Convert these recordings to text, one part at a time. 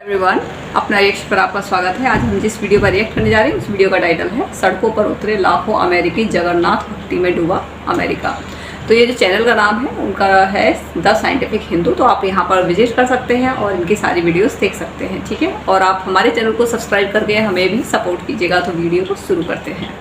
Everyone, अपना reaction पर आपका स्वागत है। आज हम जिस वीडियो पर रिएक्ट करने जा रहे हैं उस वीडियो का टाइटल है सड़कों पर उतरे लाखों अमेरिकी, जगन्नाथ भक्ति में डूबा अमेरिका। तो ये जो चैनल का नाम है उनका है द साइंटिफिक हिंदू। तो आप यहाँ पर विजिट कर सकते हैं और इनकी सारी वीडियोस देख सकते हैं, ठीक है। और आप हमारे चैनल को सब्सक्राइब करके हमें भी सपोर्ट कीजिएगा। तो वीडियो को शुरू करते हैं।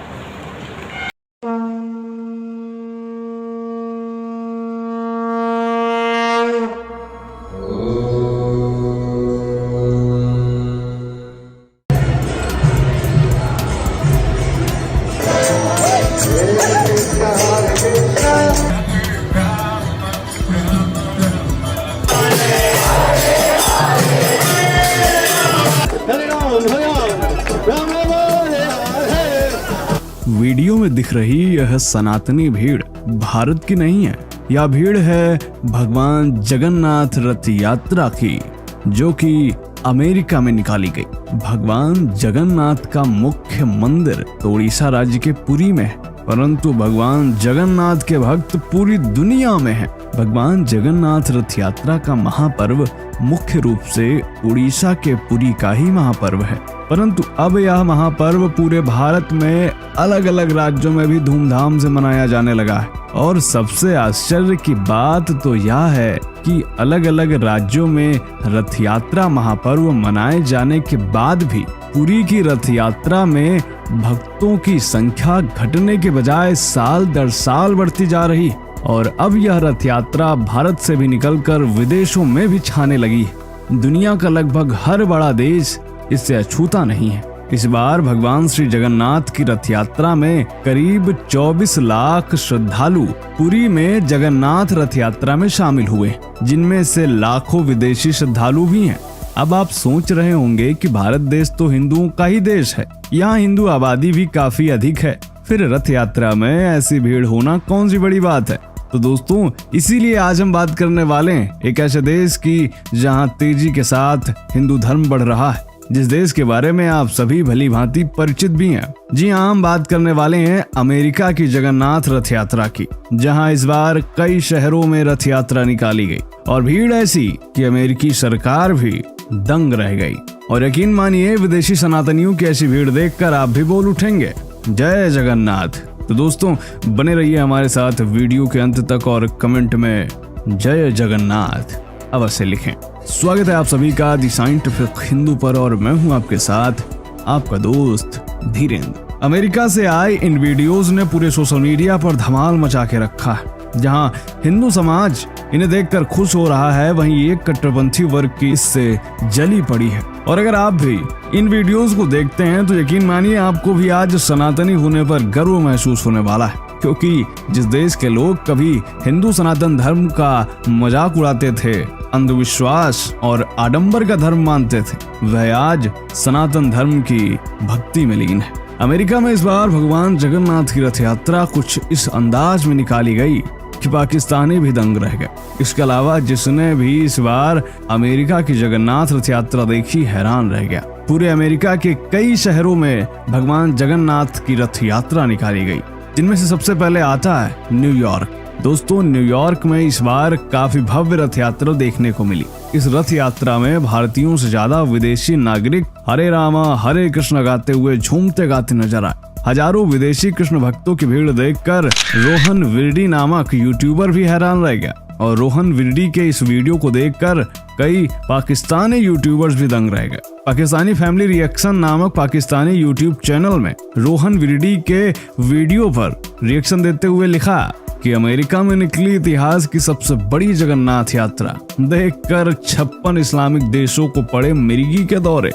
वीडियो में दिख रही यह सनातनी भीड़ भारत की नहीं है। यह भीड़ है भगवान जगन्नाथ रथ यात्रा की, जो कि अमेरिका में निकाली गई। भगवान जगन्नाथ का मुख्य मंदिर तो उड़ीसा राज्य के पुरी में है, परंतु भगवान जगन्नाथ के भक्त पूरी दुनिया में हैं। भगवान जगन्नाथ रथ यात्रा का महापर्व मुख्य रूप से उड़ीसा के पुरी का ही महापर्व है, परंतु अब यह महापर्व पूरे भारत में अलग अलग राज्यों में भी धूमधाम से मनाया जाने लगा है। और सबसे आश्चर्य की बात तो यह है कि अलग अलग राज्यों में रथ यात्रा महापर्व मनाए जाने के बाद भी पुरी की रथ यात्रा में भक्तों की संख्या घटने के बजाय साल दर साल बढ़ती जा रही। और अब यह रथ यात्रा भारत से भी निकलकर विदेशों में भी छाने लगी। दुनिया का लगभग हर बड़ा देश इससे अछूता नहीं है। इस बार भगवान श्री जगन्नाथ की रथ यात्रा में करीब 24 लाख श्रद्धालु पुरी में जगन्नाथ रथ यात्रा में शामिल हुए, जिनमें से लाखों विदेशी श्रद्धालु भी हैं। अब आप सोच रहे होंगे कि भारत देश तो हिंदुओं का ही देश है, यहाँ हिंदू आबादी भी काफी अधिक है, फिर रथ यात्रा में ऐसी भीड़ होना कौन सी बड़ी बात है। तो दोस्तों, इसीलिए आज हम बात करने वाले हैं एक ऐसे देश की जहां तेजी के साथ हिंदू धर्म बढ़ रहा है, जिस देश के बारे में आप सभी भली भांति परिचित भी हैं। जी हाँ, हम बात करने वाले हैं अमेरिका की जगन्नाथ रथ यात्रा की, जहां इस बार कई शहरों में रथ यात्रा निकाली गई और भीड़ ऐसी कि अमेरिकी सरकार भी दंग रह गई। और यकीन मानिए, विदेशी सनातनियों की ऐसी भीड़ देखकर आप भी बोल उठेंगे, जय जगन्नाथ। तो दोस्तों, बने रहिए हमारे साथ वीडियो के अंत तक और कमेंट में जय जगन्नाथ अवश्य लिखें। स्वागत है आप सभी का दी साइंटिफिक हिंदू पर, और मैं हूं आपके साथ आपका दोस्त धीरेन्द्र। अमेरिका से आए इन वीडियोस ने पूरे सोशल मीडिया पर धमाल मचा के रखा है। जहां हिंदू समाज इन्हें देखकर खुश हो रहा है, वहीं एक कट्टरपंथी वर्ग की इससे जली पड़ी है। और अगर आप भी इन वीडियोस को देखते हैं तो यकीन मानिए, आपको भी आज सनातनी होने पर गर्व महसूस होने वाला है, क्योंकि जिस देश के लोग कभी हिंदू सनातन धर्म का मजाक उड़ाते थे, अंधविश्वास और आडंबर का धर्म मानते थे, वह आज सनातन धर्म की भक्ति में लीन है। अमेरिका में इस बार भगवान जगन्नाथ की रथ यात्रा कुछ इस अंदाज में निकाली गई कि पाकिस्तानी भी दंग रह गए। इसके अलावा जिसने भी इस बार अमेरिका की जगन्नाथ रथ यात्रा देखी, हैरान रह गया। पूरे अमेरिका के कई शहरों में भगवान जगन्नाथ की रथ यात्रा निकाली गई, जिनमें से सबसे पहले आता है न्यूयॉर्क। दोस्तों, न्यूयॉर्क में इस बार काफी भव्य रथ यात्रा देखने को मिली। इस रथ यात्रा में भारतीयों से ज्यादा विदेशी नागरिक हरे रामा हरे कृष्ण गाते हुए झूमते गाते नजर आए। हजारों विदेशी कृष्ण भक्तों की भीड़ देखकर रोहन विर्डी नामक यूट्यूबर भी हैरान रह गया, और रोहन विर्डी के इस वीडियो को देखकर कई पाकिस्तानी यूट्यूबर्स भी दंग रह गए। पाकिस्तानी फैमिली रिएक्शन नामक पाकिस्तानी यूट्यूब चैनल में रोहन विर्डी के वीडियो पर रिएक्शन देते हुए लिखा कि अमेरिका में निकली इतिहास की सबसे बड़ी जगन्नाथ यात्रा देखकर 56 इस्लामिक देशों को पड़े मिर्गी के दौरे।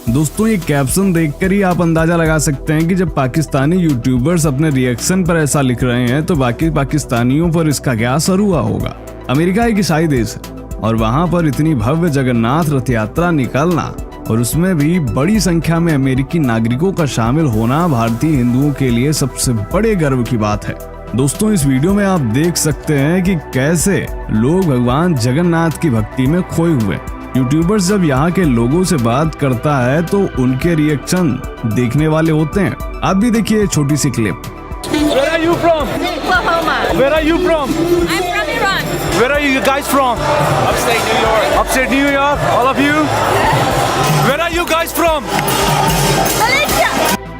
दोस्तों, ये कैप्शन देखकर ही आप अंदाजा लगा सकते हैं कि जब पाकिस्तानी यूट्यूबर्स अपने रिएक्शन पर ऐसा लिख रहे हैं तो बाकी पाकिस्तानियों पर इसका क्या असर हुआ होगा। अमेरिका एक ईसाई देश है, और वहां पर इतनी भव्य जगन्नाथ रथ यात्रा निकालना और उसमें भी बड़ी संख्या में अमेरिकी नागरिकों का शामिल होना भारतीय हिंदुओं के लिए सबसे बड़े गर्व की बात है। दोस्तों, इस वीडियो में आप देख सकते हैं कि कैसे लोग भगवान जगन्नाथ की भक्ति में खोए हुए। यूट्यूबर्स जब यहाँ के लोगों से बात करता है तो उनके रिएक्शन देखने वाले होते हैं। आप भी देखिए छोटी सी clip. Where are you from? Oklahoma. Where are you from? I'm from Iran. Where are you guys from? Upstate New York. Upstate New York, all of you?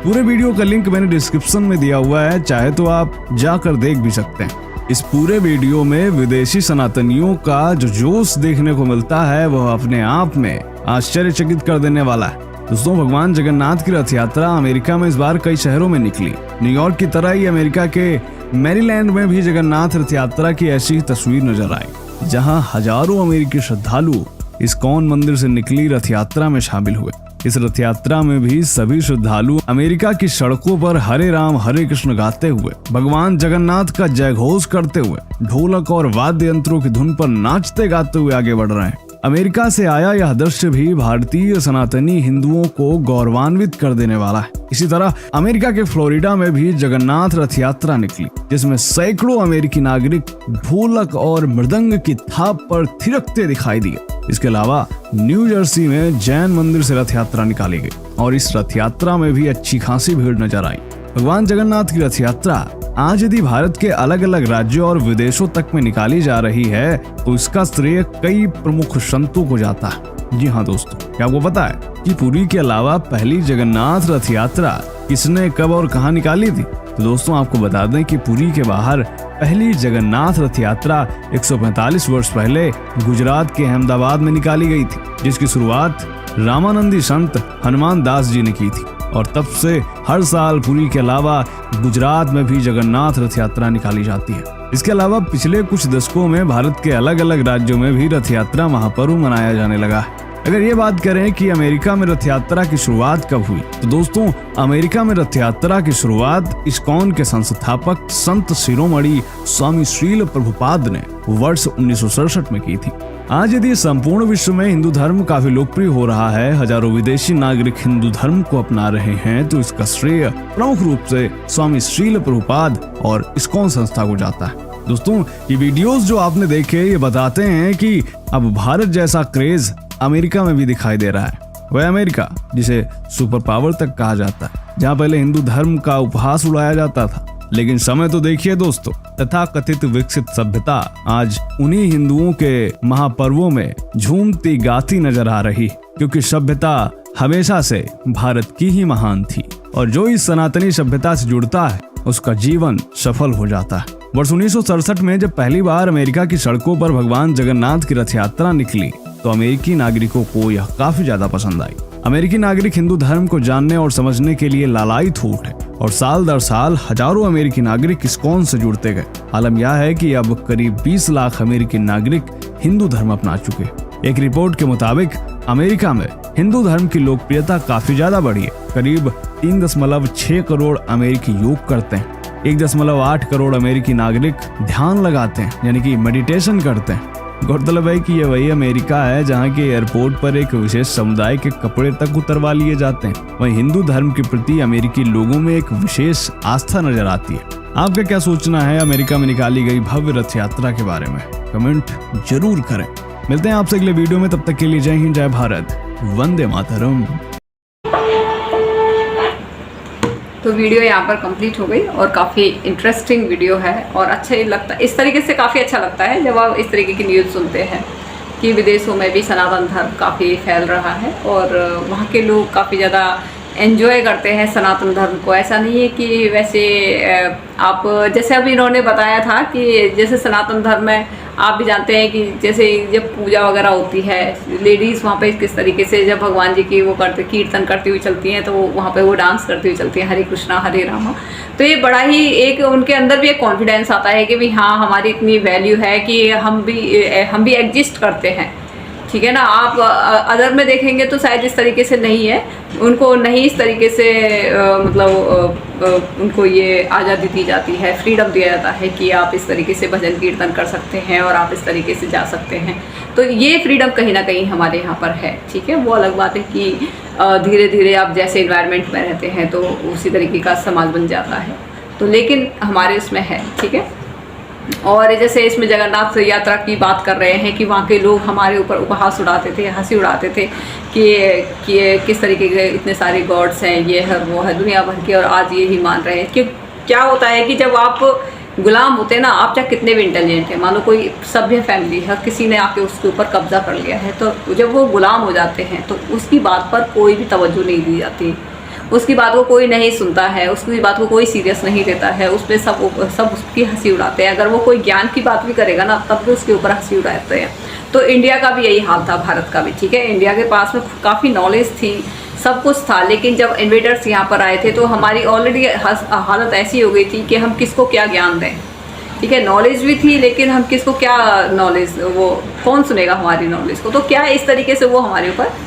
पूरे वीडियो का लिंक मैंने डिस्क्रिप्शन में दिया हुआ है, चाहे तो आप जाकर देख भी सकते हैं। इस पूरे वीडियो में विदेशी सनातनियों का जो जोश देखने को मिलता है वह अपने आप में आश्चर्यचकित कर देने वाला है। दोस्तों, भगवान जगन्नाथ की रथ यात्रा अमेरिका में इस बार कई शहरों में निकली। न्यूयॉर्क की तरह ही अमेरिका के मैरीलैंड में भी जगन्नाथ रथ यात्रा की ऐसी तस्वीर नजर आई, जहां हजारों अमेरिकी श्रद्धालु इस्कॉन मंदिर से निकली रथ यात्रा में शामिल हुए। इस रथ यात्रा में भी सभी श्रद्धालु अमेरिका की सड़कों पर हरे राम हरे कृष्ण गाते हुए, भगवान जगन्नाथ का जय घोष करते हुए, ढोलक और वाद्य यंत्रों की धुन पर नाचते गाते हुए आगे बढ़ रहे हैं। अमेरिका से आया यह दृश्य भी भारतीय सनातनी हिंदुओं को गौरवान्वित कर देने वाला है। इसी तरह अमेरिका के फ्लोरिडा में भी जगन्नाथ रथ यात्रा निकली, जिसमें सैकड़ों अमेरिकी नागरिक ढोलक और मृदंग की थाप पर थिरकते दिखाई दिए। इसके अलावा न्यू जर्सी में जैन मंदिर से रथ यात्रा निकाली गई और इस रथ यात्रा में भी अच्छी खासी भीड़ नजर आई। भगवान जगन्नाथ की रथ यात्रा आज यदि भारत के अलग अलग राज्यों और विदेशों तक में निकाली जा रही है तो इसका श्रेय कई प्रमुख संतों को जाता है। जी हाँ दोस्तों, क्या आपको पता है कि पुरी के अलावा पहली जगन्नाथ रथ यात्रा किसने कब और कहां निकाली थी? तो दोस्तों, आपको बता दें कि पुरी के बाहर पहली जगन्नाथ रथ यात्रा 145 वर्ष पहले गुजरात के अहमदाबाद में निकाली गई थी, जिसकी शुरुआत रामानंदी संत हनुमान दास जी ने की थी और तब से हर साल पुरी के अलावा गुजरात में भी जगन्नाथ रथ यात्रा निकाली जाती है। इसके अलावा पिछले कुछ दशकों में भारत के अलग अलग राज्यों में भी रथ यात्रा महापर्व मनाया जाने लगा है। अगर ये बात करें कि अमेरिका में रथ यात्रा की शुरुआत कब हुई, तो दोस्तों अमेरिका में रथ यात्रा की शुरुआत इस्कॉन के संस्थापक संत शिरोमणि स्वामी श्रील प्रभुपाद ने वर्ष 1967 में की थी। आज यदि संपूर्ण विश्व में हिंदू धर्म काफी लोकप्रिय हो रहा है, हजारों विदेशी नागरिक हिंदू धर्म को अपना रहे हैं, तो इसका श्रेय प्रमुख रूप से स्वामी श्रील प्रभुपाद और इस्कॉन संस्था को जाता है। दोस्तों, ये वीडियोस जो आपने देखे ये बताते हैं कि अब भारत जैसा क्रेज अमेरिका में भी दिखाई दे रहा है। वह अमेरिका जिसे सुपर पावर तक कहा जाता है, जहाँ पहले हिंदू धर्म का उपहास उड़ाया जाता था, लेकिन समय तो देखिए दोस्तों, तथा कथित विकसित सभ्यता आज उन्हीं हिंदुओं के महापर्वों में झूमती गाती नजर आ रही, क्योंकि सभ्यता हमेशा से भारत की ही महान थी और जो इस सनातनी सभ्यता से जुड़ता है उसका जीवन सफल हो जाता है। वर्ष 1967 में जब पहली बार अमेरिका की सड़कों पर भगवान जगन्नाथ की रथ यात्रा निकली तो अमेरिकी नागरिकों को यह काफी ज्यादा पसंद आई। अमेरिकी नागरिक हिंदू धर्म को जानने और समझने के लिए लालायित हो उठे और साल दर साल हजारों अमेरिकी नागरिक इस्कॉन से जुड़ते गए। आलम यह है कि अब करीब 20 लाख अमेरिकी नागरिक हिंदू धर्म अपना चुके। एक रिपोर्ट के मुताबिक अमेरिका में हिंदू धर्म की लोकप्रियता काफी ज्यादा बढ़ी है। करीब 3.6 करोड़ अमेरिकी योग करते हैं, 1.8 करोड़ अमेरिकी नागरिक ध्यान लगाते हैं यानी कि मेडिटेशन करते हैं। गौरतलब है कि यह वही अमेरिका है जहां के एयरपोर्ट पर एक विशेष समुदाय के कपड़े तक उतरवा लिए जाते हैं। वहीं हिंदू धर्म के प्रति अमेरिकी लोगों में एक विशेष आस्था नजर आती है। आपका क्या सोचना है अमेरिका में निकाली गई भव्य रथ यात्रा के बारे में? कमेंट जरूर करें। मिलते हैं आपसे अगले वीडियो में, तब तक के लिए जय हिंद, जय भारत, वंदे मातरम। तो वीडियो यहाँ पर कंप्लीट हो गई और काफ़ी इंटरेस्टिंग वीडियो है और अच्छा ही लगता है। इस तरीके से काफ़ी अच्छा लगता है जब आप इस तरीके की न्यूज़ सुनते हैं कि विदेशों में भी सनातन धर्म काफ़ी फैल रहा है और वहाँ के लोग काफ़ी ज़्यादा एंजॉय करते हैं सनातन धर्म को। ऐसा नहीं है कि वैसे आप जैसे अभी इन्होंने बताया था कि जैसे सनातन धर्म में आप भी जानते हैं कि जैसे जब पूजा वगैरह होती है लेडीज़ वहाँ पे किस तरीके से जब भगवान जी की वो करते कीर्तन करती हुई चलती हैं तो वहाँ पे वो डांस करती हुई चलती हैं, हरे कृष्णा हरे रामा। तो ये बड़ा ही एक उनके अंदर भी एक कॉन्फिडेंस आता है कि भाई हाँ हमारी इतनी वैल्यू है कि हम भी एग्जिस्ट करते हैं। ठीक है ना। आप अदर में देखेंगे तो शायद इस तरीके से नहीं है, उनको नहीं इस तरीके से उनको ये आज़ादी दी जाती है, फ्रीडम दिया जाता है कि आप इस तरीके से भजन कीर्तन कर सकते हैं और आप इस तरीके से जा सकते हैं। तो ये फ्रीडम कहीं ना कहीं हमारे यहाँ पर है। ठीक है, वो अलग बात है कि धीरे धीरे आप जैसे इन्वायरमेंट में रहते हैं तो उसी तरीके का समाज बन जाता है, तो लेकिन हमारे उसमें है। ठीक है। और जैसे इसमें जगन्नाथ यात्रा की बात कर रहे हैं कि वहाँ के लोग हमारे ऊपर उपहास उड़ाते थे, हंसी उड़ाते थे कि किस तरीके के इतने सारे गॉड्स हैं, ये है वो है दुनिया भर के, और आज ये ही मान रहे हैं कि क्या होता है कि जब आप गुलाम होते हैं ना, आप चाहे कितने भी इंटेलिजेंट हैं, मान लो कोई सभ्य फैमिली है, किसी ने आके उसके ऊपर कब्जा कर लिया है, तो जब वो गुलाम हो जाते हैं तो उसकी बात पर कोई भी तवज्जो नहीं दी जाती, उसकी बात को कोई नहीं सुनता है, उसकी बात को कोई सीरियस नहीं लेता है, उस पर सब उसकी हंसी उड़ाते हैं। अगर वो कोई ज्ञान की बात भी करेगा ना तब भी उसके ऊपर हंसी उड़ाते हैं। तो इंडिया का भी यही हाल था, भारत का भी, ठीक है। इंडिया के पास में काफ़ी नॉलेज थी, सब कुछ था, लेकिन जब इन्वेडर्स यहाँ पर आए थे तो हमारी ऑलरेडी हालत ऐसी हो गई थी कि हम किसको क्या ज्ञान दें, ठीक है। नॉलेज भी थी लेकिन हम किसको क्या नॉलेज, वो कौन सुनेगा हमारी नॉलेज को। तो क्या इस तरीके से वो हमारे ऊपर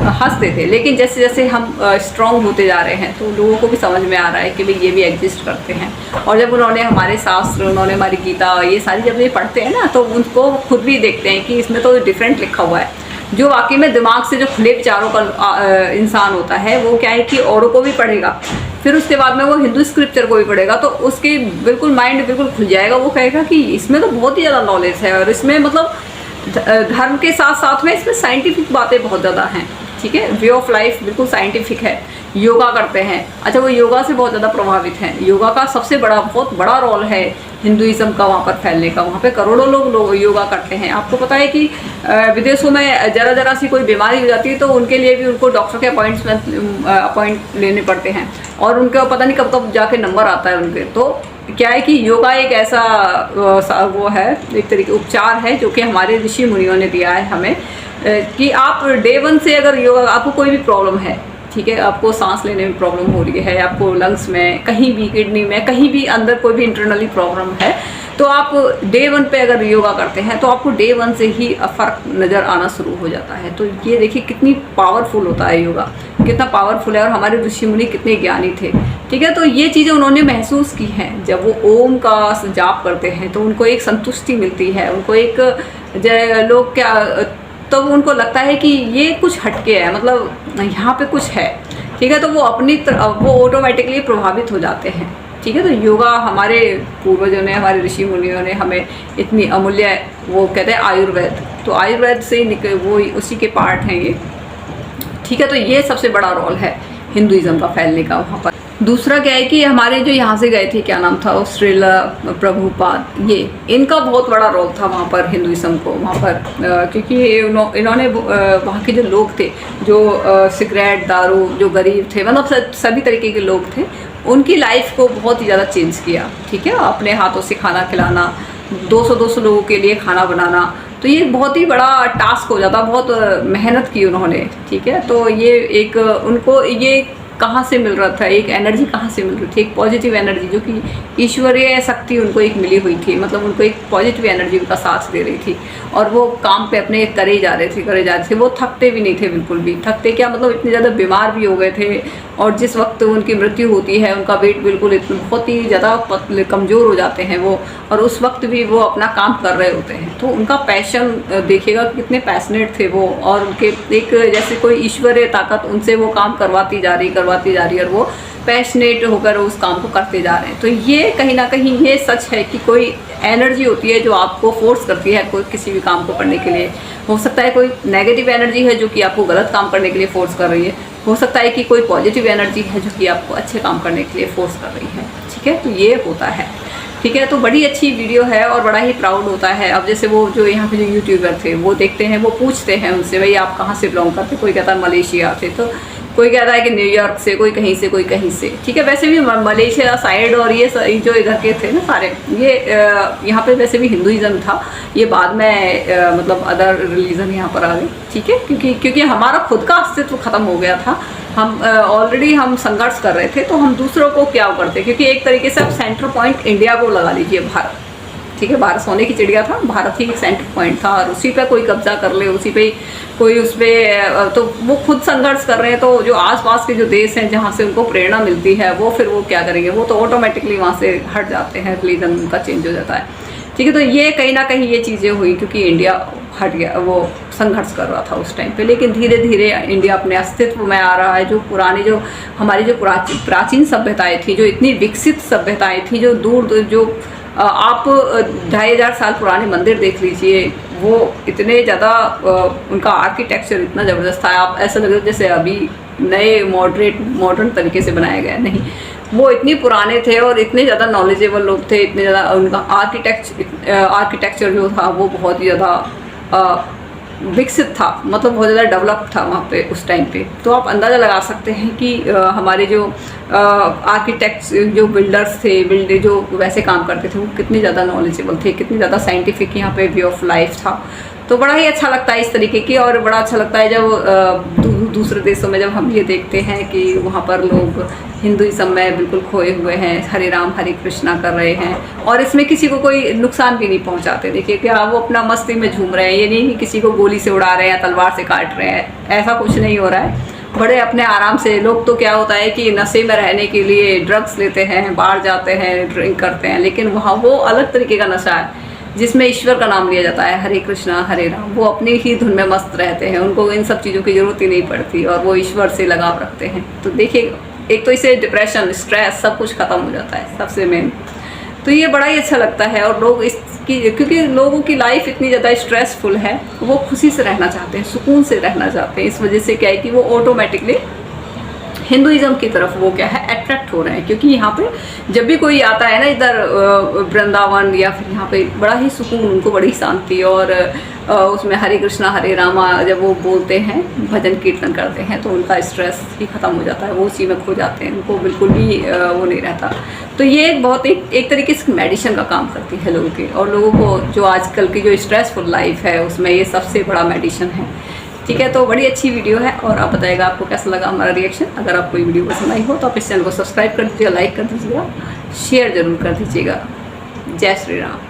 हंसते थे। लेकिन जैसे जैसे हम स्ट्रॉन्ग होते जा रहे हैं तो लोगों को भी समझ में आ रहा है कि भाई ये भी एग्जिस्ट करते हैं। और जब उन्होंने हमारे शास्त्र, उन्होंने हमारी गीता, ये सारी जब ये पढ़ते हैं ना तो उनको खुद भी देखते हैं कि इसमें तो डिफरेंट लिखा हुआ है। जो वाकई में दिमाग से जो खुले विचारों का इंसान होता है वो क्या है कि औरों को भी पढ़ेगा, फिर उसके बाद में वो हिंदू स्क्रिप्चर को भी पढ़ेगा तो उसके बिल्कुल माइंड बिल्कुल खुल जाएगा। वो कहेगा कि इसमें तो बहुत ही ज़्यादा नॉलेज है और इसमें मतलब धर्म के साथ साथ में इसमें साइंटिफिक बातें बहुत ज़्यादा हैं, ठीक है। वे ऑफ लाइफ बिल्कुल साइंटिफिक है। योगा करते हैं, अच्छा वो योगा से बहुत ज़्यादा प्रभावित हैं। योगा का सबसे बहुत बड़ा रोल है हिंदुइज्म का वहाँ पर फैलने का। वहाँ पे करोड़ों लोग योगा करते हैं। आपको पता है कि विदेशों में जरा सी कोई बीमारी हो जाती है तो उनके लिए भी उनको डॉक्टर के अपॉइंट लेने पड़ते हैं और उनका पता नहीं कब कब जाके नंबर आता है उनके। तो क्या है कि योगा एक ऐसा वो है, एक तरीके उपचार है जो कि हमारे ऋषि मुनियों ने दिया है हमें, कि आप डे 1 से अगर योगा, आपको कोई भी प्रॉब्लम है, ठीक है, आपको सांस लेने में प्रॉब्लम हो रही है, आपको लंग्स में, कहीं भी किडनी में, कहीं भी अंदर कोई भी इंटरनली प्रॉब्लम है, तो आप डे 1 पे अगर योगा करते हैं तो आपको डे 1 से ही फ़र्क नज़र आना शुरू हो जाता है। तो ये देखिए कितनी पावरफुल होता है योगा, कितना पावरफुल है और हमारे ऋषि मुनि कितने ज्ञानी थे, ठीक है। तो ये चीज़ें उन्होंने महसूस की हैं। जब वो ओम का जाप करते हैं तो उनको एक संतुष्टि मिलती है, उनको एक लोग क्या, तो उनको लगता है कि ये कुछ हटके है, मतलब यहाँ पे कुछ है, ठीक है। तो वो वो ऑटोमेटिकली प्रभावित हो जाते हैं, ठीक है। तो योगा हमारे पूर्वजों ने, हमारे ऋषि मुनियों ने हमें इतनी अमूल्य, वो कहते हैं आयुर्वेद, तो आयुर्वेद से वो उसी के पार्ट हैं ये, ठीक है। तो ये सबसे बड़ा रोल है हिंदुइज्म का फैलने का वहाँ पर। दूसरा क्या है कि हमारे जो यहाँ से गए थे, क्या नाम था, ऑस्ट्रेलिया प्रभुपाद, ये इनका बहुत बड़ा रोल था वहाँ पर हिंदुइज्म को वहाँ पर, क्योंकि इन्होंने वहाँ के जो लोग थे, जो सिगरेट, दारू, जो गरीब थे, मतलब सभी तरीके के लोग थे, उनकी लाइफ को बहुत ही ज़्यादा चेंज किया, ठीक है। अपने हाथों से खाना खिलाना, 200 लोगों के लिए खाना बनाना, तो ये बहुत ही बड़ा टास्क हो जाता, बहुत मेहनत की उन्होंने, ठीक है। तो ये एक उनको ये कहाँ से मिल रहा था, एक एनर्जी कहाँ से मिल रही थी, एक पॉजिटिव एनर्जी जो कि ईश्वरीय शक्ति उनको एक मिली हुई थी, मतलब उनको एक पॉजिटिव एनर्जी उनका साथ दे रही थी और वो काम पे अपने करे जा रहे थे। वो थकते भी नहीं थे, बिल्कुल भी थकते क्या, मतलब इतने ज़्यादा बीमार भी हो गए थे और जिस वक्त उनकी मृत्यु होती है उनका वेट बिल्कुल बहुत ही ज़्यादा कमज़ोर हो जाते हैं वो, और उस वक्त भी वो अपना काम कर रहे होते हैं। तो उनका पैशन देखिएगा कितने पैशनेट थे वो, और उनके एक जैसे कोई ईश्वरीय ताकत उनसे वो काम करवाती जा रही और वो पैशनेट होकर उस काम को करते जा रहे हैं। तो ये कहीं ना कहीं ये सच है कि कोई एनर्जी होती है जो आपको फोर्स करती है कोई किसी भी काम को करने के लिए। हो सकता है कोई नेगेटिव एनर्जी है जो कि आपको गलत काम करने के लिए फोर्स कर रही है, हो सकता है कि कोई पॉजिटिव एनर्जी है जो कि आपको अच्छे काम करने के लिए फोर्स कर रही है, ठीक है। तो ये होता है, ठीक है। तो बड़ी अच्छी वीडियो है और बड़ा ही प्राउड होता है। अब जैसे वो जो यहाँ पे जो यूट्यूबर थे वो देखते हैं, वो पूछते हैं उनसे, भाई आप कहाँ से बिलोंग करते, कोई कहता है मलेशिया से, तो कोई कहता है कि न्यूयॉर्क से, कोई कहीं से, ठीक है। वैसे भी मलेशिया साइड और ये जो इधर के थे ना सारे, ये यहाँ पे वैसे भी हिंदुइज्म था, ये बाद में मतलब अदर रिलीजन यहाँ पर आ गए, ठीक है। क्योंकि हमारा खुद का अस्तित्व खत्म हो गया था, हम ऑलरेडी हम संघर्ष कर रहे थे, तो हम दूसरों को क्या करते, क्योंकि एक तरीके से आप सेंटर पॉइंट इंडिया को लगा लीजिए, भारत, ठीक है। भारत सोने की चिड़िया था, भारत ही एक सेंटर पॉइंट था और उसी पे कोई कब्जा कर ले, उसी पे कोई उस पर, तो वो खुद संघर्ष कर रहे हैं। तो जो आसपास के जो देश हैं जहाँ से उनको प्रेरणा मिलती है वो फिर वो क्या करेंगे, वो तो ऑटोमेटिकली वहाँ से हट जाते हैं, रिलीजन उनका चेंज हो जाता है, ठीक है। तो ये कहीं ना कहीं ये चीज़ें हुई क्योंकि इंडिया हट गया, वो संघर्ष कर रहा था उस टाइम पे। लेकिन धीरे धीरे इंडिया अपने अस्तित्व में आ रहा है। जो पुरानी जो हमारी जो प्राचीन सभ्यताएँ थी, जो इतनी विकसित सभ्यताएँ थी, जो दूर जो आप 2500 साल पुराने मंदिर देख लीजिए, वो इतने ज़्यादा उनका आर्किटेक्चर इतना ज़बरदस्त था, आप ऐसा लग रहा है जैसे अभी नए मॉडर्न तरीके से बनाया गया, नहीं, वो इतने पुराने थे और इतने ज़्यादा नॉलेजेबल लोग थे, इतने ज़्यादा उनका आर्किटेक्चर जो था वो बहुत ही ज़्यादा विकसित था, मतलब बहुत ज़्यादा डेवलप था वहाँ पे उस टाइम पे। तो आप अंदाज़ा लगा सकते हैं कि हमारे जो आर्किटेक्ट्स, जो बिल्डर्स थे, जो वैसे काम करते थे, वो कितने ज़्यादा नॉलेजेबल थे, कितने ज़्यादा साइंटिफिक यहाँ पे वे ऑफ लाइफ था। तो बड़ा ही अच्छा लगता है इस तरीके की, और बड़ा अच्छा लगता है जब दूसरे देशों में जब हम ये देखते हैं कि वहाँ पर लोग हिंदुइज्म में बिल्कुल खोए हुए हैं, हरे राम हरे कृष्णा कर रहे हैं, और इसमें किसी को कोई नुकसान भी नहीं पहुँचाते। देखिए क्या वो अपना मस्ती में झूम रहे हैं, ये नहीं कि किसी को गोली से उड़ा रहे हैं या तलवार से काट रहे हैं, ऐसा कुछ नहीं हो रहा है। बड़े अपने आराम से, लोग तो क्या होता है कि नशे में रहने के लिए ड्रग्स लेते हैं, बाहर जाते हैं, ड्रिंक करते हैं, लेकिन वहाँ वो अलग तरीके का नशा है जिसमें ईश्वर का नाम लिया जाता है, हरे कृष्णा हरे राम। वो अपनी ही धुन में मस्त रहते हैं, उनको इन सब चीज़ों की ज़रूरत ही नहीं पड़ती, और वो ईश्वर से लगाव रखते हैं। तो देखिए, एक तो इससे डिप्रेशन, स्ट्रेस सब कुछ ख़त्म हो जाता है सबसे मेन। तो ये बड़ा ही अच्छा लगता है। और लोग इसकी, क्योंकि लोगों की लाइफ इतनी ज़्यादा स्ट्रेसफुल है, वो खुशी से रहना चाहते हैं, सुकून से रहना चाहते हैं। इस वजह से क्या है कि वो ऑटोमेटिकली हिंदुइज्म की तरफ वो क्या है अट्रैक्ट हो रहे हैं। क्योंकि यहाँ पे जब भी कोई आता है ना इधर वृंदावन या फिर यहाँ पे, बड़ा ही सुकून, उनको बड़ी शांति, और उसमें हरे कृष्णा हरे रामा जब वो बोलते हैं, भजन कीर्तन करते हैं, तो उनका स्ट्रेस ही ख़त्म हो जाता है, वो उसी में खो जाते हैं, उनको बिल्कुल भी वो नहीं रहता। तो ये बहुत एक तरीके से मेडिसिन का काम करती है लोगों के, और लोगों को जो आजकल की जो स्ट्रेसफुल लाइफ है उसमें ये सबसे बड़ा मेडिसिन है। ठीक है, तो बड़ी अच्छी वीडियो है, और आप बताइएगा आपको कैसा लगा हमारा रिएक्शन। अगर आपको ये वीडियो पसंद आई हो तो आप इस चैनल को सब्सक्राइब कर दीजिएगा, लाइक कर दीजिएगा, शेयर ज़रूर कर दीजिएगा। जय श्री राम।